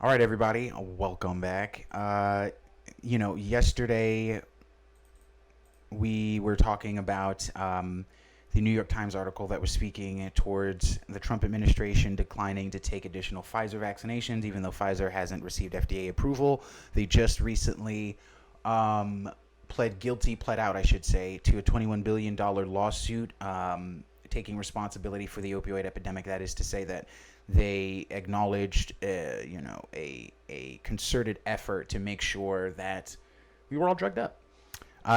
All right, everybody, welcome back. Yesterday we were talking about the New York Times article that was speaking towards the Trump administration declining to take additional Pfizer vaccinations, even though Pfizer hasn't received FDA approval. They just recently pled out, I should say, to a $21 billion lawsuit taking responsibility for the opioid epidemic. That is to say that they acknowledged, a concerted effort to make sure that we were all drugged up.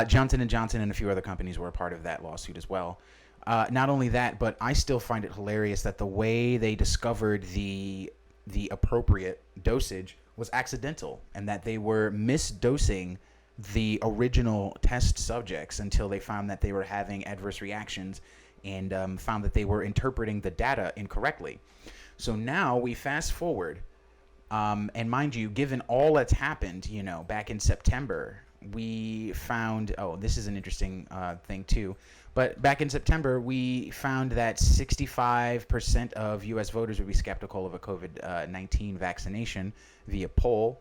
Johnson & Johnson and a few other companies were a part of that lawsuit as well. Not only that, but I still find it hilarious that the way they discovered the appropriate dosage was accidental, and that they were misdosing the original test subjects until they found that they were having adverse reactions and found that they were interpreting the data incorrectly. So now we fast forward, and mind you, given all that's happened, back in September, we found, this is an interesting thing too, but back in September, we found that 65% of U.S. voters would be skeptical of a COVID-19 vaccination via poll,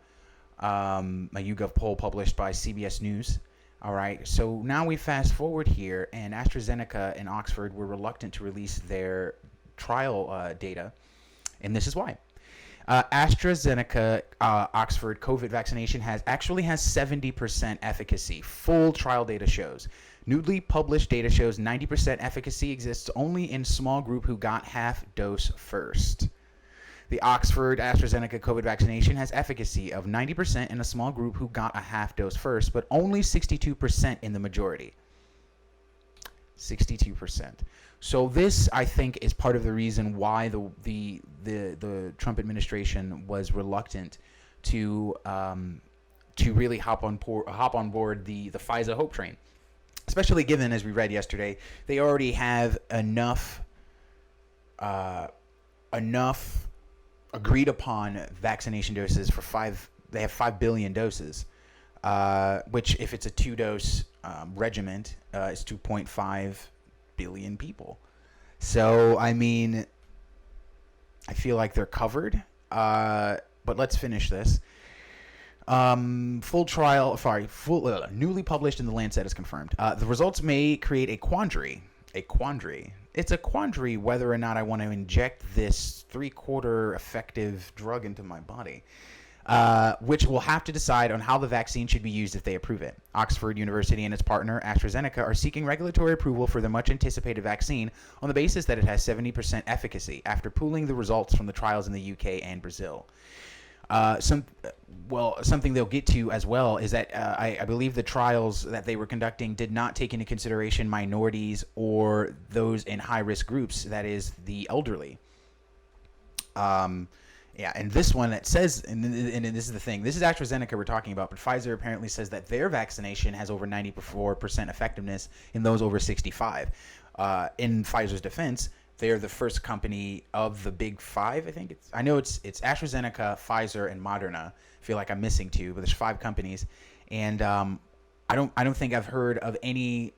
a YouGov poll published by CBS News. All right, so now we fast forward here, and AstraZeneca and Oxford were reluctant to release their trial data, and this is why. AstraZeneca Oxford COVID vaccination has 70% efficacy. Full trial data shows. Newly published data shows 90% efficacy exists only in small group who got half dose first. The Oxford AstraZeneca COVID vaccination has efficacy of 90% in a small group who got a half dose first, but only 62% in the majority. 62%. So this, I think, is part of the reason why the Trump administration was reluctant to really hop on board the Pfizer hope train, especially given, as we read yesterday, they already have enough agreed upon vaccination doses for They have 5 billion doses, which, if it's a 2-dose regimen, is 2.5 billion people. So, I mean, I feel like they're covered. But let's finish this. Newly published in the Lancet is confirmed. The results may create a quandary. It's a quandary whether or not I want to inject this 3/4 effective drug into my body, which will have to decide on how the vaccine should be used if they approve it. Oxford University and its partner, AstraZeneca, are seeking regulatory approval for the much-anticipated vaccine on the basis that it has 70% efficacy after pooling the results from the trials in the UK and Brazil. Something they'll get to as well is that I believe the trials that they were conducting did not take into consideration minorities or those in high-risk groups, that is, the elderly. And this one that says, and this is the thing, this is AstraZeneca we're talking about, but Pfizer apparently says that their vaccination has over 94% effectiveness in those over 65. In Pfizer's defense, they're the first company of the big five, I think. I know it's AstraZeneca, Pfizer, and Moderna. I feel like I'm missing two, but there's 5 companies, and I don't think I've heard of any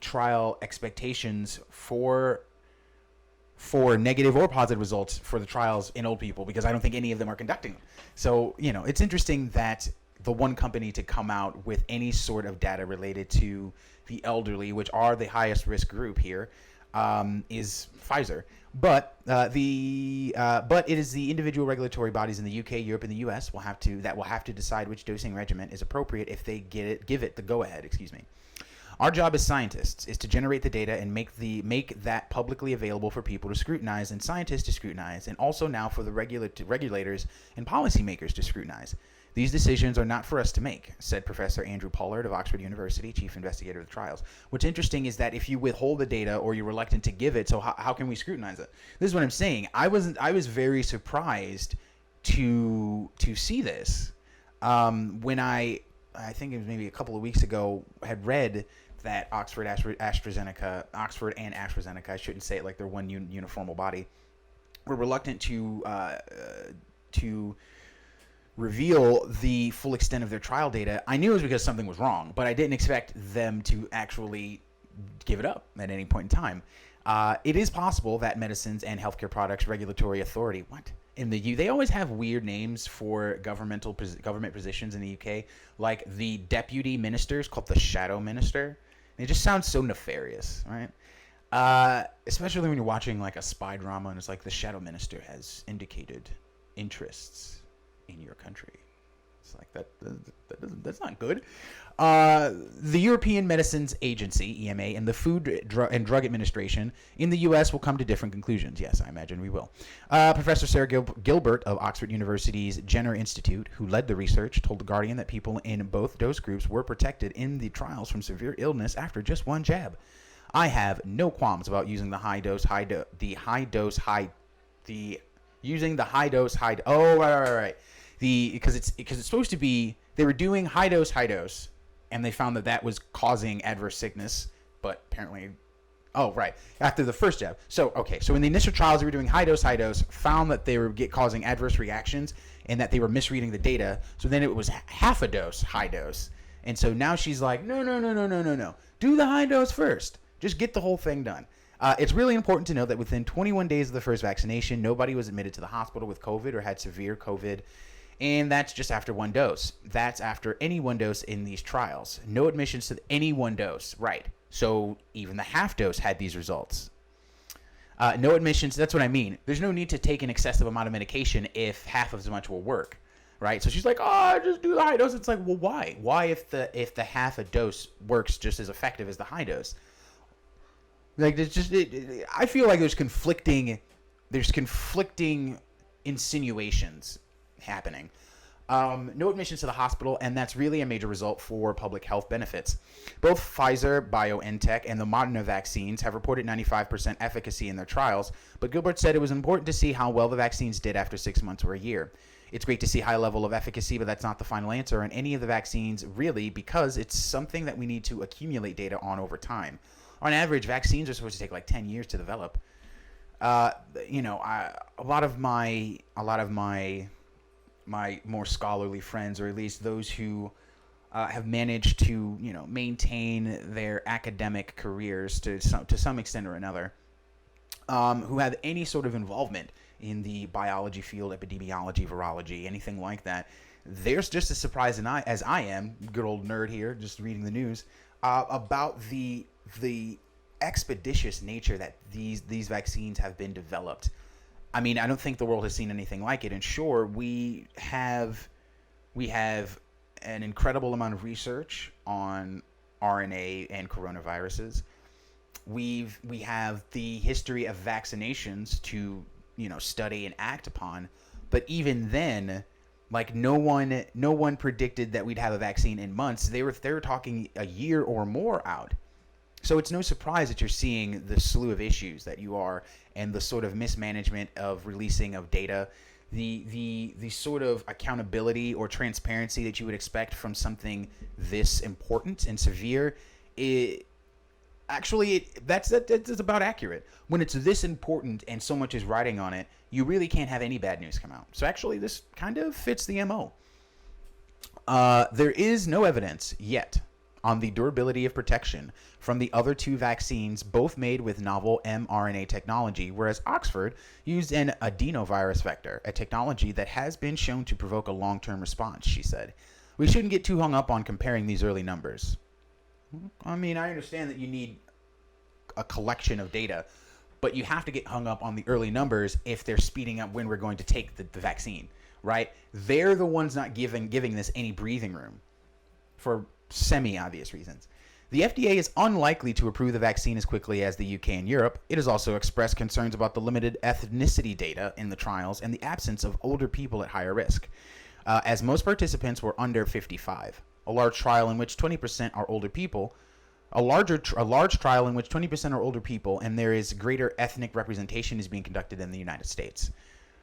trial expectations for negative or positive results for the trials in old people, because I don't think any of them are conducting them. So, it's interesting that the one company to come out with any sort of data related to the elderly, which are the highest risk group here, is Pfizer. But it is the individual regulatory bodies in the UK, Europe, and the US will have to decide which dosing regimen is appropriate if they give it the go-ahead. Our job as scientists is to generate the data and make that publicly available for people to scrutinize and scientists to scrutinize, and also now for the regulators and policymakers to scrutinize. These decisions are not for us to make, said Professor Andrew Pollard of Oxford University, chief investigator of the trials. What's interesting is that if you withhold the data or you're reluctant to give it, so how can we scrutinize it? This is what I'm saying. I was very surprised to see this when I think it was maybe a couple of weeks ago, had read that Oxford and AstraZeneca, I shouldn't say it like they're one uniformal body, were reluctant to reveal the full extent of their trial data. I knew it was because something was wrong, but I didn't expect them to actually give it up at any point in time. It is possible that Medicines and Healthcare Products Regulatory Authority, in the U. They always have weird names for government positions in the UK, like the deputy minister is called the shadow minister. And it just sounds so nefarious, right? Especially when you're watching like a spy drama and it's like the shadow minister has indicated interests in your country. It's like that's not good. The European Medicines Agency (EMA) and the Food and Drug Administration in the U.S. will come to different conclusions. Yes, I imagine we will. Professor Sarah Gilbert of Oxford University's Jenner Institute, who led the research, told The Guardian that people in both dose groups were protected in the trials from severe illness after just one jab. I have no qualms about using the high dose. Oh, right. Because it's supposed to be, they were doing high dose, and they found that was causing adverse sickness, but apparently, after the first jab. So in the initial trials, they were doing high dose, found that they were causing adverse reactions, and that they were misreading the data. So then it was half a dose, high dose, and so now she's like, no, do the high dose first. Just get the whole thing done. It's really important to note that within 21 days of the first vaccination, nobody was admitted to the hospital with COVID or had severe COVID. And that's just after one dose. That's after any one dose in these trials. No admissions to any one dose. Right. So even the half dose had these results. No admissions. That's what I mean. There's no need to take an excessive amount of medication if half as much will work. Right. So she's like, just do the high dose. It's like, well, why? Why if the half a dose works just as effective as the high dose? Like, there's just, I feel like there's conflicting insinuations happening. No admissions to the hospital, and that's really a major result for public health benefits. Both Pfizer, BioNTech, and the Moderna vaccines have reported 95% efficacy in their trials, but Gilbert said it was important to see how well the vaccines did after 6 months or a year. It's great to see high level of efficacy, but that's not the final answer on any of the vaccines, really, because it's something that we need to accumulate data on over time. On average, vaccines are supposed to take like 10 years to develop. A lot of my more scholarly friends, or at least those who have managed to, maintain their academic careers to some extent or another, who have any sort of involvement in the biology field, epidemiology, virology, anything like that, they're just as surprised as I am, good old nerd here, just reading the news, about the expeditious nature that these vaccines have been developed. I mean, I don't think the world has seen anything like it. And sure, we have an incredible amount of research on RNA and coronaviruses. We have the history of vaccinations to, study and act upon. But even then, like, no one predicted that we'd have a vaccine in months. They were talking a year or more out. So it's no surprise that you're seeing the slew of issues that you are, and the sort of mismanagement of releasing of data, the sort of accountability or transparency that you would expect from something this important and severe. That's about accurate. When it's this important and so much is riding on it, you really can't have any bad news come out. So actually, this kind of fits the MO. There is no evidence yet on the durability of protection from the other two vaccines, both made with novel mRNA technology, whereas Oxford used an adenovirus vector, a technology that has been shown to provoke a long-term response, she said. We shouldn't get too hung up on comparing these early numbers. I mean, I understand that you need a collection of data, but you have to get hung up on the early numbers if they're speeding up when we're going to take the vaccine, right? They're the ones not giving this any breathing room for semi-obvious reasons. The FDA is unlikely to approve the vaccine as quickly as the UK and Europe. It has also expressed concerns about the limited ethnicity data in the trials and the absence of older people at higher risk, as most participants were under 55. A large trial in which 20% are older people, a large trial in which 20% are older people, and there is greater ethnic representation is being conducted in the United States.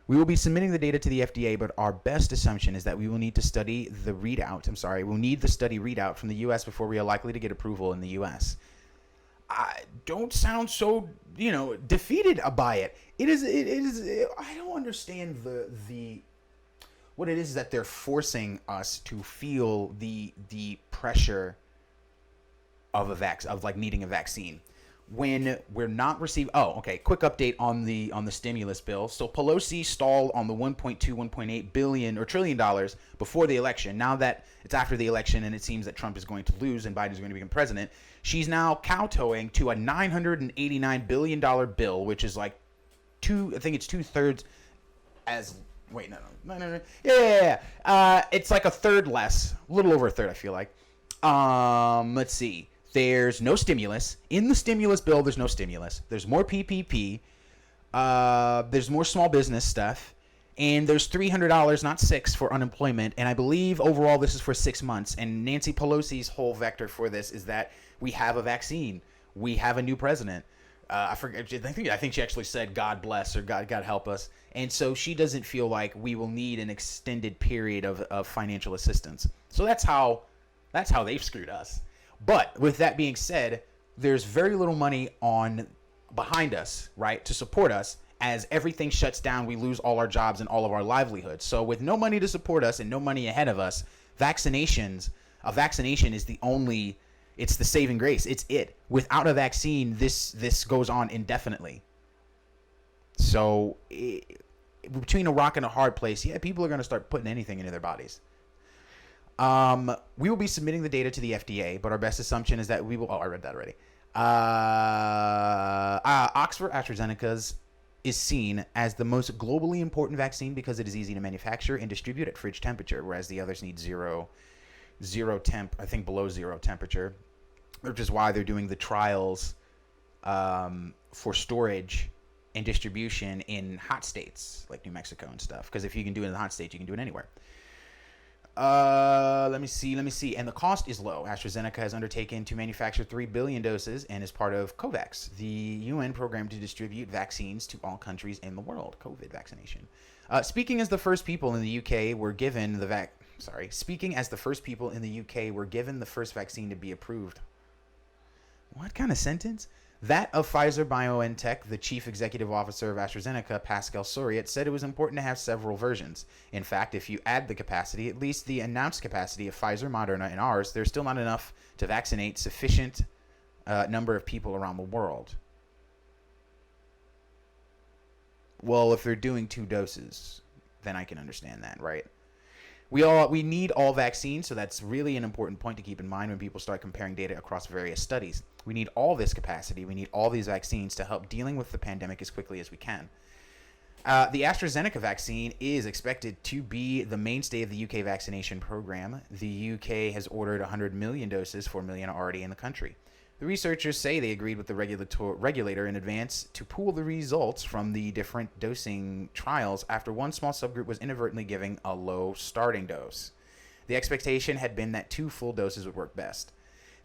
We will be submitting the data to the FDA, but our best assumption is that we will need the study readout from the U.S. before we are likely to get approval in the U.S. I don't sound so, defeated by it. It is. I don't understand what it is that they're forcing us to feel the pressure of needing a vaccine. when we're not receiving. Oh, okay. Quick update on the stimulus bill. So Pelosi stalled on the 1.8 billion or trillion dollars before the election. Now that it's after the election and it seems that Trump is going to lose and Biden's going to become president, she's now kowtowing to a $989 billion bill, which is like I think it's 2/3 as. Wait, no. Yeah. It's like a third less, a little over a third, I feel like. Let's see. There's no stimulus. In the stimulus bill, there's no stimulus. There's more PPP. There's more small business stuff. And there's $300, not $6, for unemployment. And I believe overall this is for 6 months. And Nancy Pelosi's whole vector for this is that we have a vaccine. We have a new president. I forget. I think she actually said "God bless" or "God help us," and so she doesn't feel like we will need an extended period of financial assistance. So that's how they've screwed us. But with that being said, there's very little money behind us, right, to support us. As everything shuts down, we lose all our jobs and all of our livelihoods. So with no money to support us and no money ahead of us, a vaccination is the only. It's the saving grace. It's it. Without a vaccine, this goes on indefinitely. So between a rock and a hard place, yeah, people are going to start putting anything into their bodies. We will be submitting the data to the FDA, but our best assumption is that we will. Oh, I read that already. Oxford AstraZeneca's is seen as the most globally important vaccine because it is easy to manufacture and distribute at fridge temperature, whereas the others need zero temp. I think below zero temperature. Which is why they're doing the trials for storage and distribution in hot states like New Mexico and stuff. Because if you can do it in the hot states, you can do it anywhere. Let me see. And the cost is low. AstraZeneca has undertaken to manufacture 3 billion doses and is part of COVAX, the UN program to distribute vaccines to all countries in the world. COVID vaccination. Speaking as the first people in the UK were given the first vaccine to be approved. What kind of sentence? That of Pfizer BioNTech, the chief executive officer of AstraZeneca, Pascal Soriot, said it was important to have several versions. In fact, if you add the capacity, at least the announced capacity of Pfizer, Moderna, and ours, there's still not enough to vaccinate sufficient number of people around the world. Well, if they're doing 2 doses, then I can understand that, right? We need all vaccines, so that's really an important point to keep in mind when people start comparing data across various studies. We need all this capacity. We need all these vaccines to help dealing with the pandemic as quickly as we can. The AstraZeneca vaccine is expected to be the mainstay of the UK vaccination program. The UK has ordered 100 million doses, 4 million are already in the country. The researchers say they agreed with the regulator in advance to pool the results from the different dosing trials after one small subgroup was inadvertently giving a low starting dose. The expectation had been that 2 full doses would work best.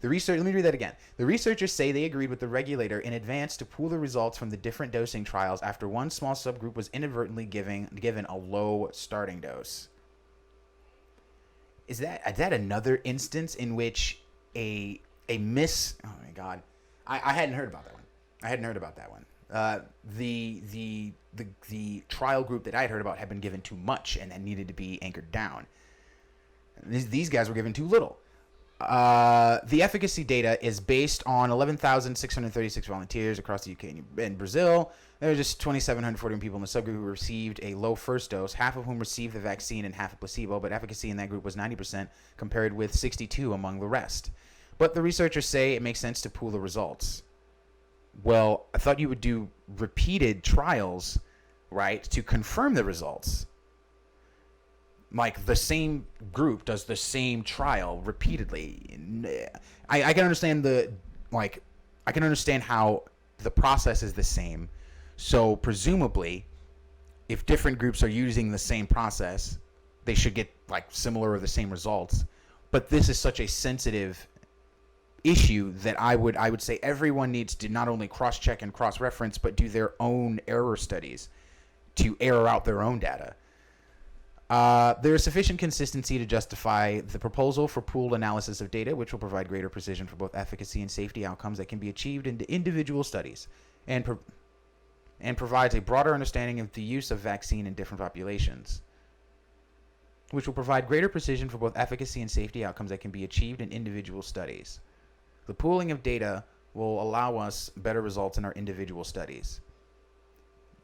Let me read that again. The researchers say they agreed with the regulator in advance to pool the results from the different dosing trials after one small subgroup was inadvertently given a low starting dose. Is that another instance in which oh my God, I hadn't heard about that one. The trial group that I had heard about had been given too much and needed to be anchored down. These guys were given too little. The efficacy data is based on 11,636 volunteers across the UK and Brazil. There were just 2,741 people in the subgroup who received a low first dose, half of whom received the vaccine and half a placebo, but efficacy in that group was 90% compared with 62 among the rest. But the researchers say it makes sense to pool the results. Well, I thought you would do repeated trials, right, to confirm the results. Like the same group does the same trial repeatedly. I can understand I can understand how the process is the same. So presumably, if different groups are using the same process, they should get like similar or the same results. But this is such a sensitive issue that I would say everyone needs to not only cross-check and cross-reference, but do their own error studies to error out their own data. There is sufficient consistency to justify the proposal for pooled analysis of data, which will provide greater precision for both efficacy and safety outcomes that can be achieved in individual studies, and provides a broader understanding of the use of vaccine in different populations. Which will provide greater precision for both efficacy and safety outcomes that can be achieved in individual studies. The pooling of data will allow us better results in our individual studies.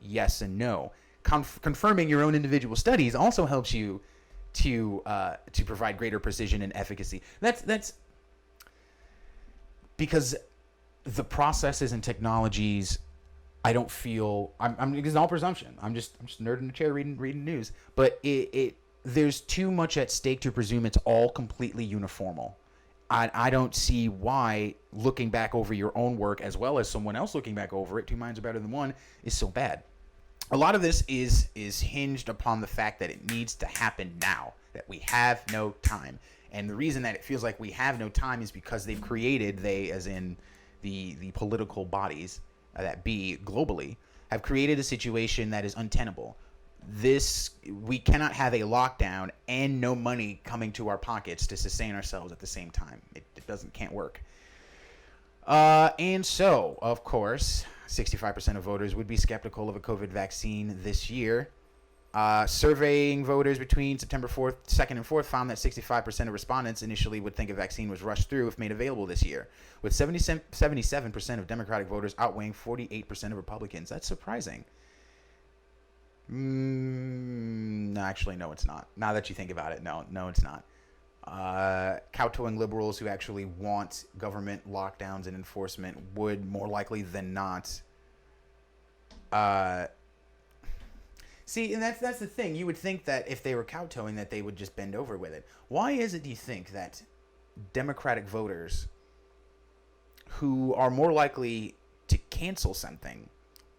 Yes and no. Confirming your own individual studies also helps you to provide greater precision and efficacy. That's because the processes and technologies, I don't feel I'm it's all presumption. I'm just nerd in the chair reading news, but there's too much at stake to presume it's all completely uniformal. I don't see why looking back over your own work as well as someone else looking back over it, two minds are better than one, is so bad. A lot of this is hinged upon the fact that it needs to happen now, that we have no time. And the reason that it feels like we have no time is because they've created, they as in the political bodies that be globally, have created a situation that is untenable. We cannot have a lockdown and no money coming to our pockets to sustain ourselves at the same time. It can't work. And so, of course, 65% of voters would be skeptical of a COVID vaccine this year. Surveying voters between September 2nd and 4th found that 65% of respondents initially would think a vaccine was rushed through if made available this year, with 77% of Democratic voters outweighing 48% of Republicans. That's surprising. No, actually, no, it's not. Now that you think about it, no, it's not. Kowtowing liberals who actually want government lockdowns and enforcement would more likely than not see, and that's the thing. You would think that if they were kowtowing that they would just bend over with it. Why is it, do you think, that Democratic voters who are more likely to cancel something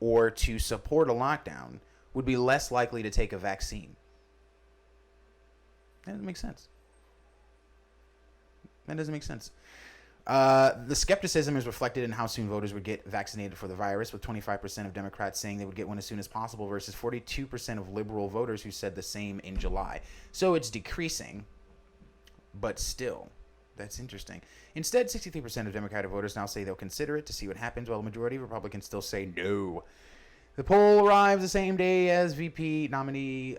or to support a lockdown would be less likely to take a vaccine? That doesn't make sense. The skepticism is reflected in how soon voters would get vaccinated for the virus, with 25% of Democrats saying they would get one as soon as possible versus 42% of liberal voters who said the same in July. So it's decreasing, but still, that's interesting. Instead, 63% of Democratic voters now say they'll consider it to see what happens, while a majority of Republicans still say no. The poll arrives the same day as VP nominee,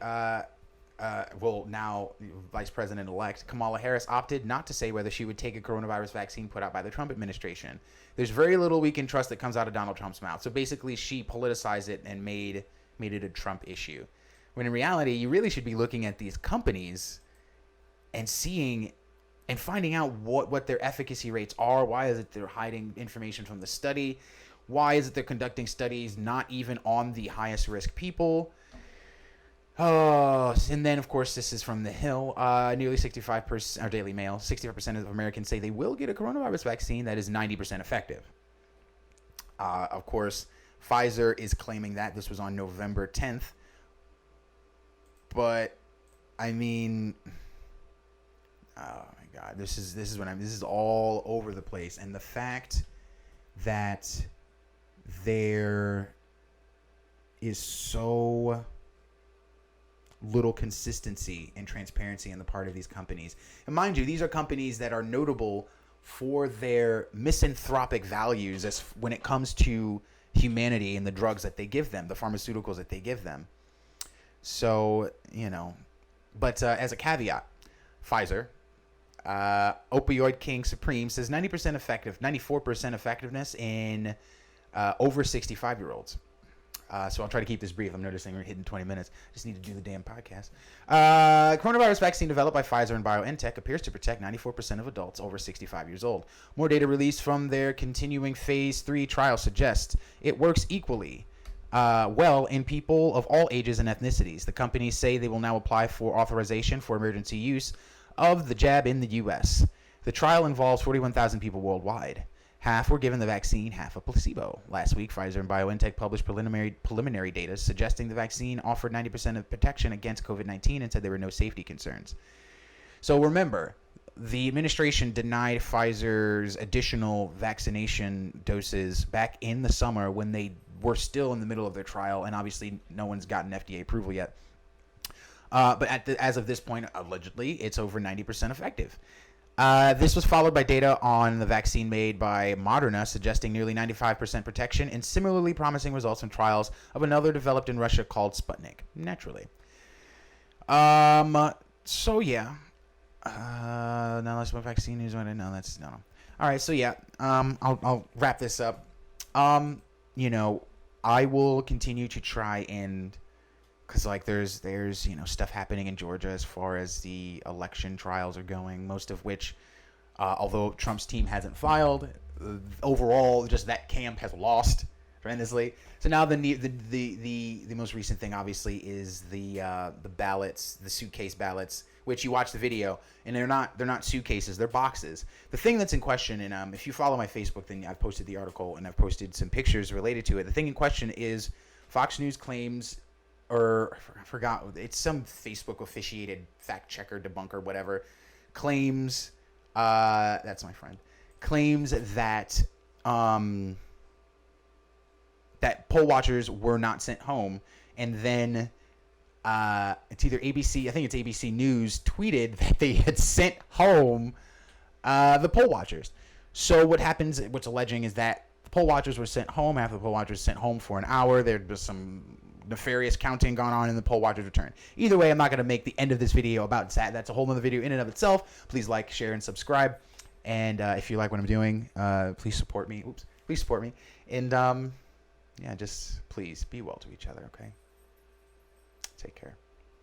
now Vice President-elect Kamala Harris opted not to say whether she would take a coronavirus vaccine put out by the Trump administration. There's very little we can trust that comes out of Donald Trump's mouth. So basically, she politicized it and made it a Trump issue. When in reality, you really should be looking at these companies and seeing and finding out what their efficacy rates are. Why is it they're hiding information from the study? Why is it they're conducting studies not even on the highest risk people? Oh, and then, of course, this is from The Hill. Nearly 65%, or Daily Mail, 65% of Americans say they will get a coronavirus vaccine that is 90% effective. Of course, Pfizer is claiming that. This was on November 10th. But, I mean, oh my God, this is all over the place. And the fact that there is so little consistency and transparency on the part of these companies. And mind you, these are companies that are notable for their misanthropic values as when it comes to humanity and the drugs that they give them, the pharmaceuticals that they give them. So, but as a caveat, Pfizer, opioid king supreme, says 94% effectiveness in over 65-year-olds. So I'll try to keep this brief. I'm noticing we're hitting 20 minutes. Just need to do the damn podcast. Coronavirus vaccine developed by Pfizer and BioNTech appears to protect 94% of adults over 65 years old. More data released from their continuing phase 3 trial suggests it works equally well in people of all ages and ethnicities. The companies say they will now apply for authorization for emergency use of the jab in the U.S. The trial involves 41,000 people worldwide. Half were given the vaccine, half a placebo. Last week, Pfizer and BioNTech published preliminary data suggesting the vaccine offered 90% of protection against COVID-19 and said there were no safety concerns. So remember, the administration denied Pfizer's additional vaccination doses back in the summer when they were still in the middle of their trial, and obviously no one's gotten FDA approval yet. But as of this point, allegedly, it's over 90% effective. This was followed by data on the vaccine made by Moderna suggesting nearly 95% protection and similarly promising results from trials of another developed in Russia called Sputnik, naturally. So yeah. Now let's what vaccine news. No. All right, so yeah, I'll wrap this up. Um, you know, I will continue to try and because like there's stuff happening in Georgia as far as the election trials are going, most of which, although Trump's team hasn't filed, overall just that camp has lost tremendously. So now the most recent thing obviously is the ballots, the suitcase ballots, which you watch the video and they're not suitcases, they're boxes. The thing that's in question, and if you follow my Facebook, then I've posted the article and I've posted some pictures related to it. The thing in question is Fox News claims, or I forgot, it's some Facebook officiated fact checker, debunker, whatever, claims, that's my friend, claims that that poll watchers were not sent home, and then it's either ABC, I think it's ABC News, tweeted that they had sent home the poll watchers. So what happens, what's alleging is that the poll watchers were sent home. After the poll watchers sent home for an hour, there was some nefarious counting gone on, and the poll watchers returned. Either way, I'm not going to make the end of this video about that. That's a whole other video in and of itself. Please like, share, and subscribe. And if you like what I'm doing, please support me. Please support me. And yeah, just please be well to each other, okay? Take care.